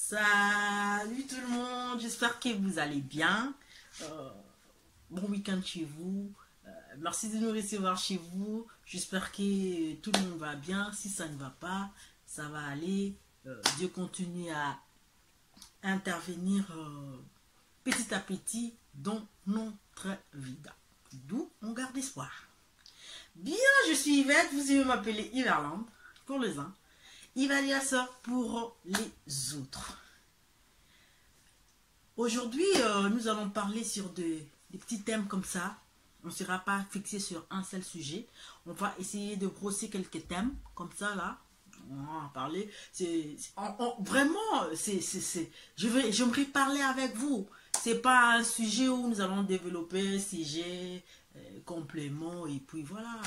Salut tout le monde, j'espère que vous allez bien. Bon week-end chez vous. Merci de nous recevoir chez vous. J'espère que tout le monde va bien. Si ça ne va pas, ça va aller. Dieu continue à intervenir petit à petit dans notre vie. D'où on garde espoir. Bien, je suis Yvette, vous pouvez m'appeler Yverland pour les uns. Ivalias pour les autres. Aujourd'hui, nous allons parler sur des petits thèmes comme ça. On ne sera pas fixé sur un seul sujet. On va essayer de brosser quelques thèmes comme ça là. On va en parler. Vraiment, j'aimerais parler avec vous. C'est pas un sujet où nous allons développer sujet, complément et puis voilà.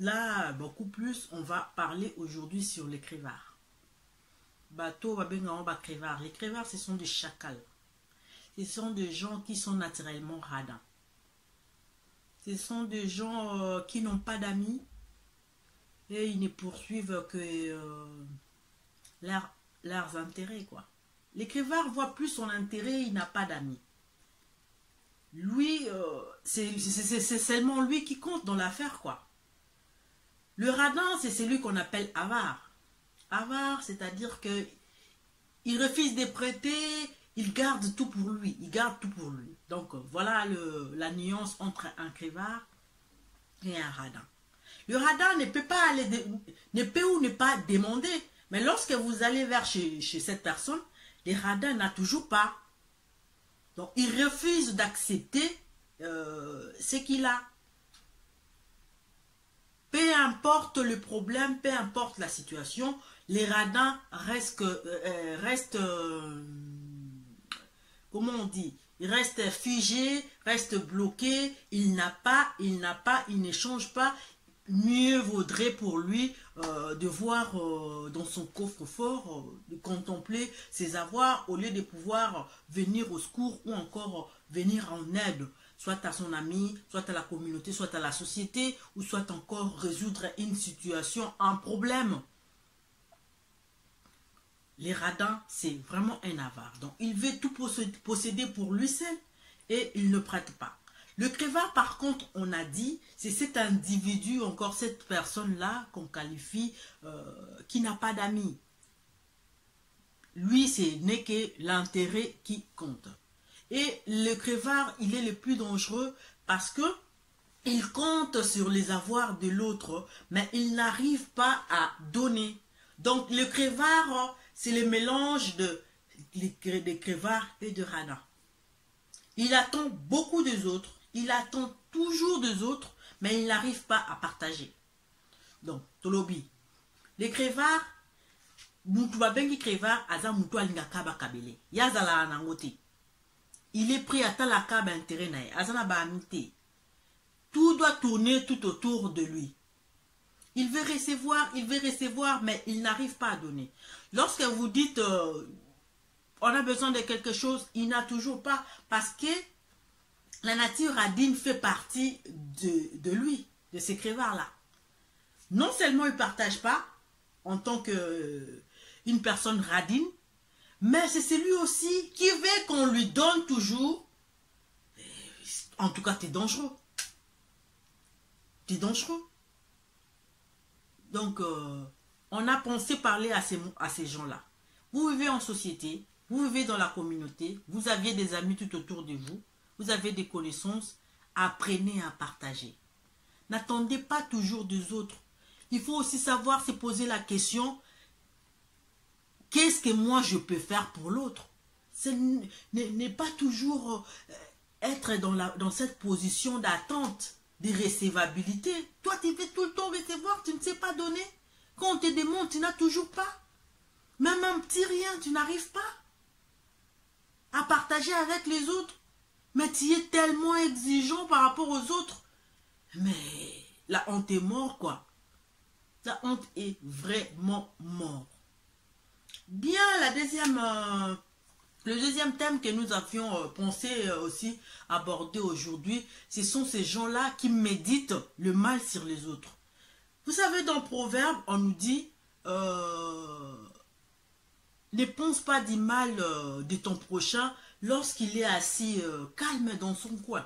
Là, beaucoup plus, on va parler aujourd'hui sur les crévards. Bateau, crévards. Les crévards, ce sont des chacals. Ce sont des gens qui sont naturellement radins. Ce sont des gens qui n'ont pas d'amis et ils ne poursuivent que leurs intérêts, quoi. Les crévards voient plus son intérêt, il n'a pas d'amis. Lui, c'est seulement lui qui compte dans l'affaire, quoi. Le radin, c'est celui qu'on appelle avare. Avare, c'est-à-dire que il refuse de prêter, il garde tout pour lui. Il garde tout pour lui. Donc, voilà la nuance entre un crevard et un radin. Le radin ne peut pas aller, ne peut ou ne pas demander. Mais lorsque vous allez vers chez cette personne, le radin n'a toujours pas. Donc, il refuse d'accepter ce qu'il a. Peu importe le problème, peu importe la situation, les radins restent comment on dit, ils restent figés, restent bloqués, il ne change pas. Mieux vaudrait pour lui de voir dans son coffre-fort, de contempler ses avoirs au lieu de pouvoir venir au secours ou encore venir en aide, soit à son ami, soit à la communauté, soit à la société, ou soit encore résoudre une situation, un problème. Les radins, c'est vraiment un avare. Donc, il veut tout posséder pour lui seul et il ne prête pas. Le crevard, par contre, on a dit, c'est cet individu, encore cette personne-là qu'on qualifie, qui n'a pas d'amis. Lui, ce n'est que l'intérêt qui compte. Et le crevard, il est le plus dangereux parce que il compte sur les avoirs de l'autre, mais il n'arrive pas à donner. Donc, le crevard, c'est le mélange de crevard et de radin. Il attend beaucoup des autres. Il attend toujours des autres, mais il n'arrive pas à partager. Donc, Tolobi, les crevards, il est pris à la caba intérêt. Tout doit tourner tout autour de lui. Il veut recevoir, mais il n'arrive pas à donner. Lorsque vous dites, on a besoin de quelque chose, il n'a toujours pas, parce que la nature radine fait partie de lui, de ces crevards-là. Non seulement il ne partage pas en tant qu'une personne radine, mais c'est celui aussi qui veut qu'on lui donne toujours. En tout cas, tu es dangereux. Tu es dangereux. Donc, on a pensé parler à ces gens-là. Vous vivez en société, vous vivez dans la communauté, vous avez des amis tout autour de vous. Vous avez des connaissances, apprenez à partager. N'attendez pas toujours des autres. Il faut aussi savoir se poser la question, qu'est-ce que moi je peux faire pour l'autre? Ce n'est pas toujours être dans cette position d'attente, de recevabilité. Toi, tu veux tout le temps recevoir, tu ne sais pas donner. Quand on te demande, tu n'as toujours pas. Même un petit rien, tu n'arrives pas à partager avec les autres. Mais tu es tellement exigeant par rapport aux autres. Mais la honte est morte, quoi. La honte est vraiment morte. Bien, le deuxième thème que nous avions pensé aussi aborder aujourd'hui, ce sont ces gens-là qui méditent le mal sur les autres. Vous savez, dans le proverbe, on nous dit Ne pense pas du mal de ton prochain lorsqu'il est assis calme dans son coin.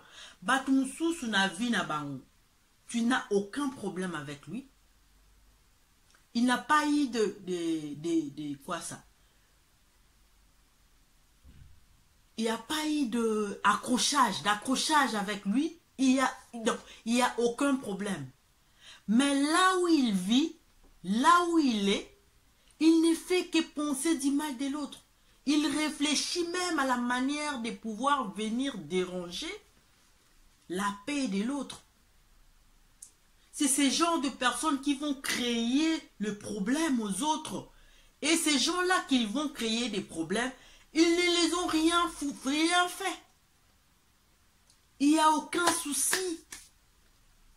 Tu n'as aucun problème avec lui. Il n'a pas eu de quoi ça? Il n'y a pas eu d'accrochage avec lui. Il y a aucun problème. Mais là où il vit, là où il est, il ne fait que penser du mal de l'autre. Il réfléchit même à la manière de pouvoir venir déranger la paix de l'autre. C'est ces genres de personnes qui vont créer le problème aux autres. Et ces gens-là qui vont créer des problèmes, ils ne les ont rien fait. Il n'y a aucun souci.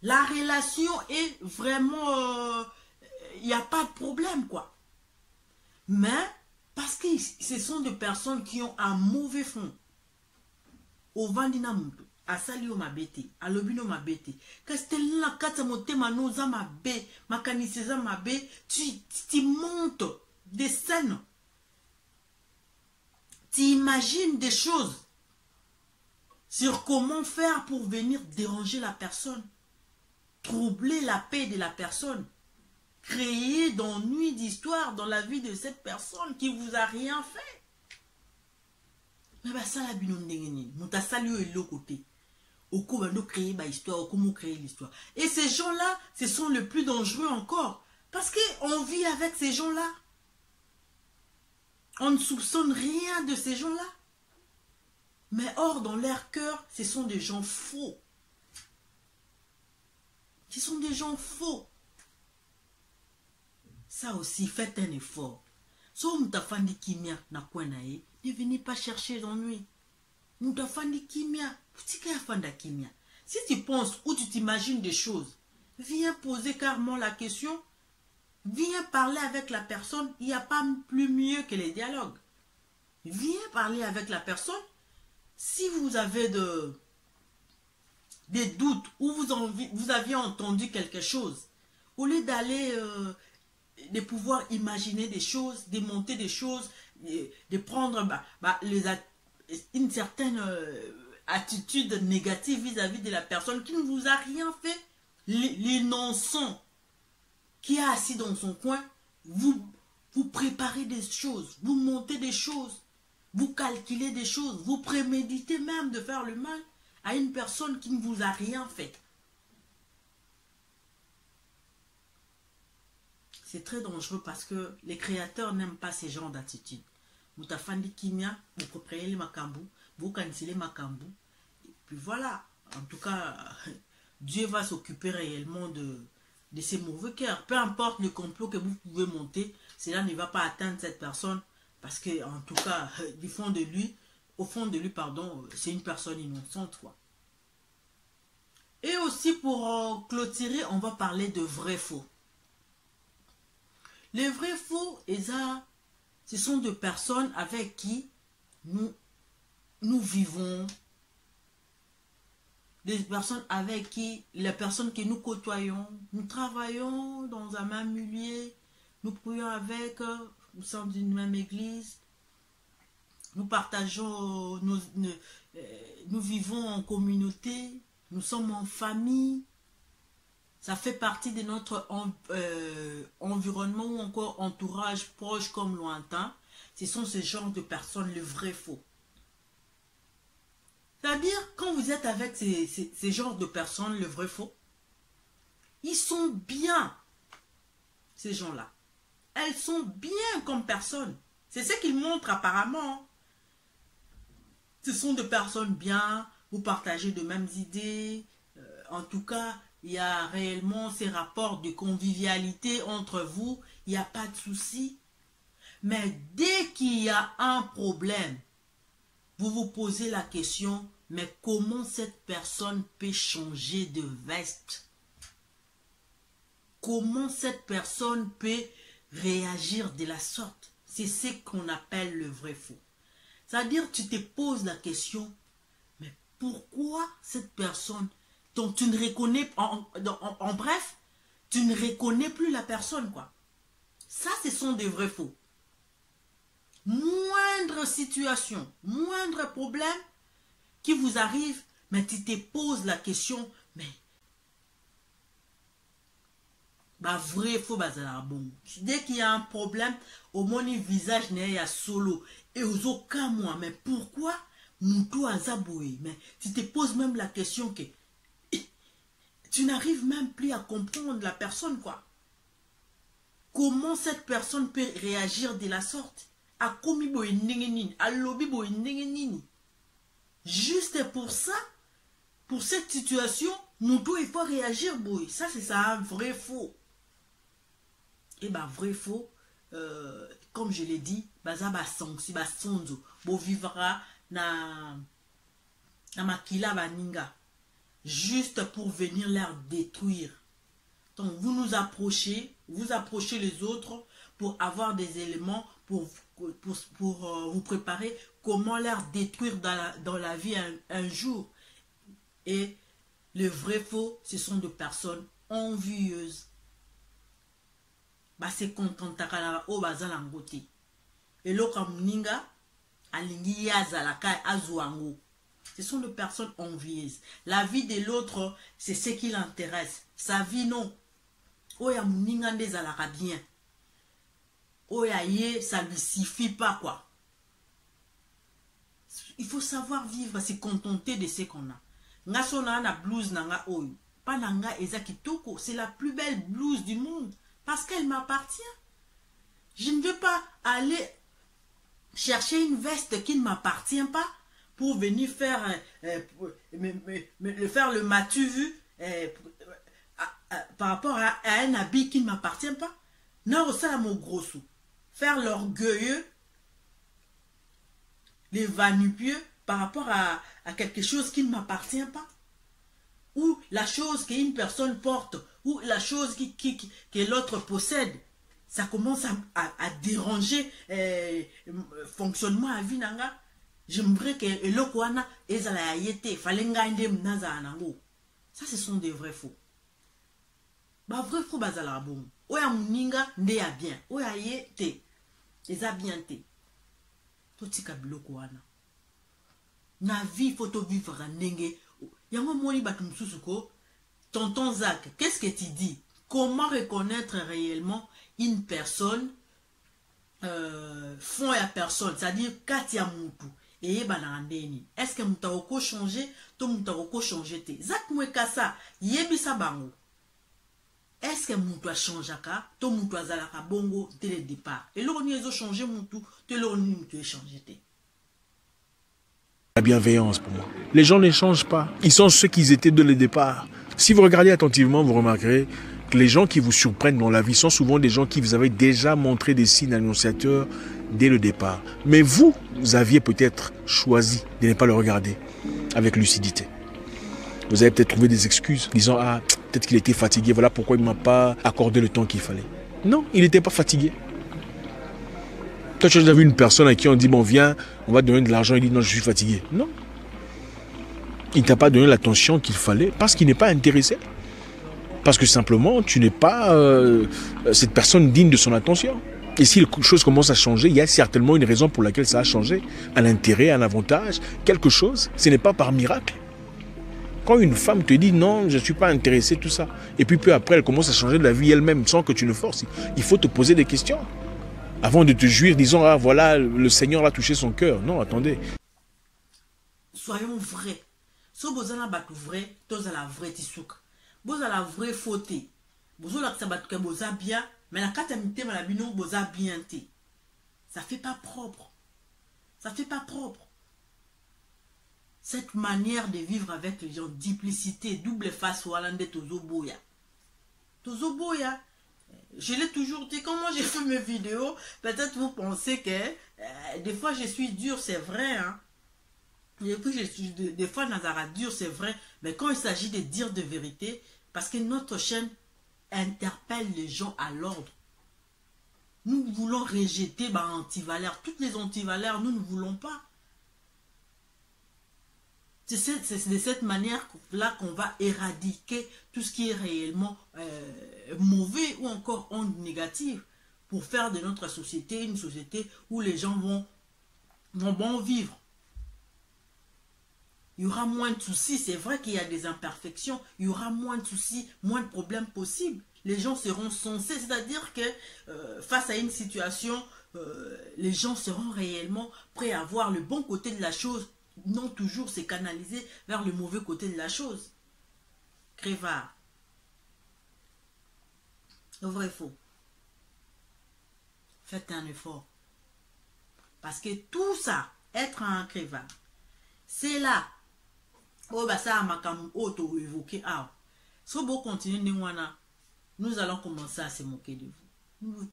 La relation est vraiment... il n'y a pas de problème, quoi. Mais, parce que ce sont des personnes qui ont un mauvais fond. Au Vandina Muntu, à Sali au Mabete, à Lobino Mabete, Castellina Katamotema Noza Mabe, Makaniseza Mabe, tu montes des scènes. Tu imagines des choses sur comment faire pour venir déranger la personne, troubler la paix de la personne, créer d'ennuis d'histoire dans la vie de cette personne qui vous a rien fait. Mais bah ça la binondengeni, muta salio et l'autre côté. Au coup bah nous créer bah histoire, au comment créer l'histoire. Et ces gens-là, ce sont les plus dangereux encore, parce que on vit avec ces gens-là. On ne soupçonne rien de ces gens-là. Mais or, dans leur cœur, ce sont des gens faux. Ce sont des gens faux. Ça aussi, faites un effort. So mutafandi kimia na kwenae, ne venez pas chercher l'ennui. Mutafandi kimia, putika fanda kimia. Si tu penses ou tu t'imagines des choses, viens poser carrément la question. Viens parler avec la personne. Il n'y a pas plus mieux que les dialogues. Viens parler avec la personne. Si vous avez des doutes ou vous aviez entendu quelque chose, au lieu d'aller, de pouvoir imaginer des choses, de monter des choses, de prendre une certaine attitude négative vis-à-vis de la personne qui ne vous a rien fait, l'innocent qui est assis dans son coin, vous préparez des choses, vous montez des choses, vous calculez des choses, vous préméditez même de faire le mal à une personne qui ne vous a rien fait. C'est très dangereux parce que les créateurs n'aiment pas ces genres d'attitude. Moutafandi Kimia, vous préparez les macambou, vous cancellez macambou, et puis voilà. En tout cas, Dieu va s'occuper réellement de ces mauvais cœurs. Peu importe le complot que vous pouvez monter, cela ne va pas atteindre cette personne parce que, en tout cas, au fond de lui, pardon, c'est une personne innocente, quoi. Et aussi pour clôturer, on va parler de vrai-faux. Les vrais-faux, ce sont des personnes avec qui nous vivons, des personnes avec qui, les personnes que nous côtoyons, nous travaillons dans un même milieu, nous prions avec, nous sommes d'une même église, nous partageons, nous vivons en communauté, nous sommes en famille, ça fait partie de notre environnement ou encore entourage proche comme lointain. Ce sont ce genre de personnes, le vrai faux. C'est-à-dire, quand vous êtes avec ces genres de personnes, le vrai faux, ils sont bien, ces gens-là. Elles sont bien comme personnes. C'est ce qu'ils montrent apparemment. Ce sont des personnes bien, vous partagez de mêmes idées. En tout cas, il y a réellement ces rapports de convivialité entre vous. Il n'y a pas de souci. Mais dès qu'il y a un problème, vous vous posez la question, mais comment cette personne peut changer de veste? Comment cette personne peut réagir de la sorte? C'est ce qu'on appelle le vrai faux. C'est-à-dire, tu te poses la question, mais pourquoi cette personne, dont tu ne reconnais, en bref, tu ne reconnais plus la personne, quoi. Ça, ce sont des vrais faux. Moindre situation, moindre problème qui vous arrive, mais tu te poses la question, mais bah vrai faux bazala bon. Dès qu'il y a un problème, au moins le visage n'est pas solo et aux aucun moi, mais pourquoi Moutou Azaboué? Mais tu te poses même la question que tu n'arrives même plus à comprendre la personne quoi. Comment cette personne peut réagir de la sorte? A komi boy nengenini, a lobby boy nengenini. Juste pour ça, pour cette situation, nous devons il faut réagir boy. Ça c'est ça, un vrai faux. Et bah vrai faux, comme je l'ai dit, baza ba sanksi ba sonzo, bo vivra na makila baninga, juste pour venir leur détruire. Donc vous nous approchez, vous approchez les autres pour avoir des éléments pour vous préparer comment leur détruire dans la vie un jour. Et le vrai faux, ce sont des personnes envieuses. Bah c'est content takala o bazala ngote. Et l'autre mninga alingi yazalaka azuango. Ce sont des personnes envieuses. La vie de l'autre, c'est ce qui l'intéresse. Sa vie non. Oya mninga ndezalaka bien. Oya ye, ça lui suffit pas quoi. Il faut savoir vivre, se contenter de ce qu'on a. Nga sona na blouse nanga oyo. Pas nanga eza kitoko, c'est la plus belle blouse du monde. Parce qu'elle m'appartient. Je ne veux pas aller chercher une veste qui ne m'appartient pas pour venir faire, faire le matu vu par rapport à un habit qui ne m'appartient pas. Non, ça là mon gros sou. Faire l'orgueilleux, les vanupieux par rapport à quelque chose qui ne m'appartient pas. Ou la chose qu'une personne porte, ou la chose que l'autre possède. Ça commence à déranger fonctionnement à vie nanga. J'aimerais que l'okwana ezala yete falenga ndem naza anango. Ça ce sont des vrais faux. Ba vrai faux bazala bon. Oya muninga nde ya bien. Oya yete eza bien te. Totika biloko wana. Na vie photo vivre ndenge. Yango moni batumsusuko. Tonton Zach, qu'est-ce que tu dis? Comment reconnaître réellement une personne fond à personne, c'est-à-dire Katia Moutou et Banandeni? Est-ce que Moutawoko changé? Tout Moutawoko changé te. Zach Mouekasa, Yebisa Bango. Est-ce que Moutou a changé? Tout Moutou a zalaka bongo dès le départ. Et l'on y a changé Moutou, tout l'on y a changé te. La bienveillance pour moi. Les gens ne changent pas. Ils sont ceux qu'ils étaient dès le départ. Si vous regardez attentivement, vous remarquerez que les gens qui vous surprennent dans la vie sont souvent des gens qui vous avaient déjà montré des signes annonciateurs dès le départ. Mais vous aviez peut-être choisi de ne pas le regarder avec lucidité. Vous avez peut-être trouvé des excuses disant « Ah, peut-être qu'il était fatigué, voilà pourquoi il ne m'a pas accordé le temps qu'il fallait. » Non, il n'était pas fatigué. Toi, tu as déjà vu une personne à qui on dit « Bon, viens, on va te donner de l'argent. » Il dit « Non, je suis fatigué. » Non. Il ne t'a pas donné l'attention qu'il fallait parce qu'il n'est pas intéressé. Parce que simplement, tu n'es pas cette personne digne de son attention. Et si les choses commencent à changer, il y a certainement une raison pour laquelle ça a changé. Un intérêt, un avantage, quelque chose. Ce n'est pas par miracle. Quand une femme te dit non, je ne suis pas intéressé, tout ça. Et puis peu après, elle commence à changer de la vie elle-même sans que tu ne forces. Il faut te poser des questions. Avant de te jouir, disons, ah voilà, le Seigneur a touché son cœur. Non, attendez. Soyons vrais. Si vous avez un vrai, vous avez un vrai tissouk. Vous avez un vrai fauté. Vous avez un bien, mais la carte vous avez bien. Ça ne fait pas propre. Ça ne fait pas propre. Cette manière de vivre avec les gens, duplicité, double face, Walande Tozoboya. Tozoboya, je l'ai toujours dit, comment j'ai fait mes vidéos, peut-être vous pensez que des fois je suis dur, c'est vrai, hein. Et puis des fois Nazara dur, c'est vrai, mais quand il s'agit de dire de vérité, parce que notre chaîne interpelle les gens à l'ordre. Nous voulons rejeter antivaleurs. Toutes les antivaleurs, nous ne voulons pas. C'est de cette manière-là qu'on va éradiquer tout ce qui est réellement mauvais ou encore onde négative. pour faire de notre société une société où les gens vont bon vivre. Il y aura moins de soucis. C'est vrai qu'il y a des imperfections. Il y aura moins de soucis, moins de problèmes possibles. Les gens seront sensés. C'est-à-dire que face à une situation, les gens seront réellement prêts à voir le bon côté de la chose. Non toujours se canaliser vers le mauvais côté de la chose. Crevard. Vrai faux. Faites un effort. Parce que tout ça, être un crevard, c'est là. Oh, bah ça, ma cam auto-évoqué. Ah, si vous continuez, nous allons commencer à se moquer de vous.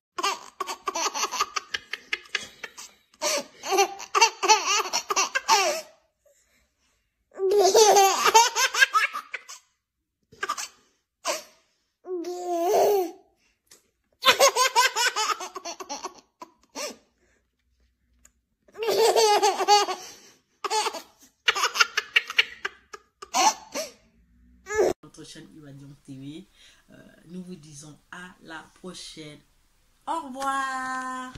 Chaîne Iradion TV. Nous vous disons à la prochaine. Au revoir.